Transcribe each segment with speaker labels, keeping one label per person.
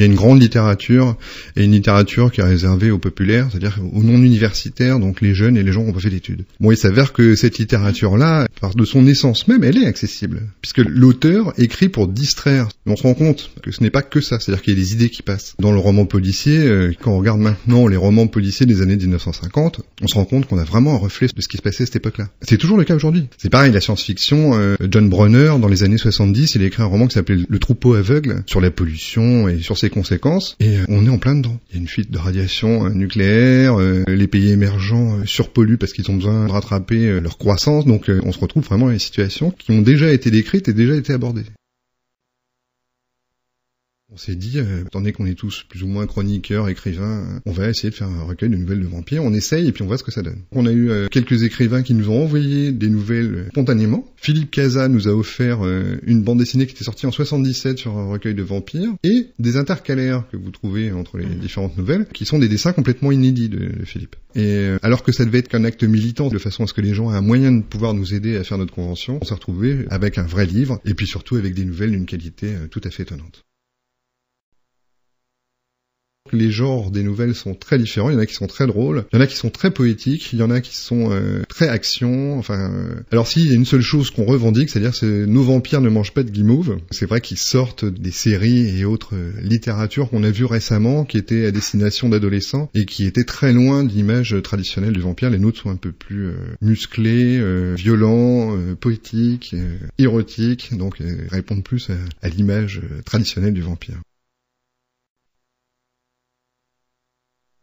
Speaker 1: y a une grande littérature, et une littérature qui est réservée aux populaires, c'est-à-dire aux non-universitaires, donc les jeunes et les gens qui n'ont pas fait d'études. Bon, il s'avère que cette littérature-là, par de son essence même, elle est accessible, puisque l'auteur écrit pour distraire. On se rend compte que ce n'est pas que ça, c'est-à-dire qu'il y a des idées qui passent. Dans le roman policier, quand on regarde maintenant les romans policiers des années 1950, on se rend compte qu'on a vraiment un reflet de ce qui se passait à cette époque-là. C'est toujours le cas aujourd'hui. C'est pareil, la science-fiction, John Brunner, dans les années 70, il a écrit un roman qui s'appelait Le troupeau aveugle, sur la pollution et sur ses conséquences, et on est en plein dedans. Il y a une fuite de radiation nucléaire, les pays émergents surpolluent parce qu'ils ont besoin de rattraper leur croissance, donc on se retrouve vraiment dans des situations qui ont déjà été décrites et déjà été abordées. On s'est dit, étant donné qu'on est tous plus ou moins chroniqueurs, écrivains, on va essayer de faire un recueil de nouvelles de vampires. On essaye et puis on voit ce que ça donne. On a eu quelques écrivains qui nous ont envoyé des nouvelles spontanément. Philippe Cazat nous a offert une bande dessinée qui était sortie en 77 sur un recueil de vampires et des intercalaires que vous trouvez entre les différentes nouvelles, qui sont des dessins complètement inédits de Philippe. Et alors que ça devait être qu'un acte militant, de façon à ce que les gens aient un moyen de pouvoir nous aider à faire notre convention, on s'est retrouvé avec un vrai livre et puis surtout avec des nouvelles d'une qualité tout à fait étonnante. Les genres des nouvelles sont très différents, il y en a qui sont très drôles, il y en a qui sont très poétiques, il y en a qui sont très action, Alors s'il y a une seule chose qu'on revendique, c'est-à-dire que nos vampires ne mangent pas de guimauve. C'est vrai qu'ils sortent des séries et autres littératures qu'on a vues récemment, qui étaient à destination d'adolescents, et qui étaient très loin de l'image traditionnelle du vampire. Les nôtres sont un peu plus musclés, violents, poétiques, érotiques, donc répondent plus à l'image traditionnelle du vampire.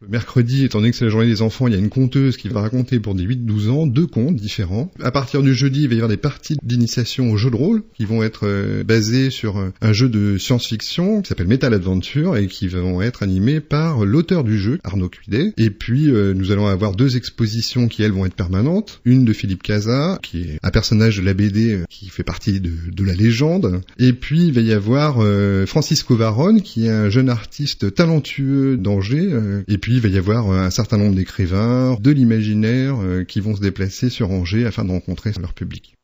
Speaker 1: Le mercredi, étant donné que c'est la journée des enfants, il y a une conteuse qui va raconter pour des 8-12 ans 2 contes différents. À partir du jeudi, il va y avoir des parties d'initiation au jeu de rôle qui vont être basées sur un jeu de science-fiction qui s'appelle Metal Adventure et qui vont être animés par l'auteur du jeu, Arnaud Cuidet. Et puis, nous allons avoir 2 expositions qui, elles, vont être permanentes. Une de Philippe Cazat, qui est un personnage de la BD qui fait partie de la légende. Et puis, il va y avoir Francisco Varone, qui est un jeune artiste talentueux d'Angers. Et puis, il va y avoir un certain nombre d'écrivains, de l'imaginaire, qui vont se déplacer sur Angers afin de rencontrer leur public.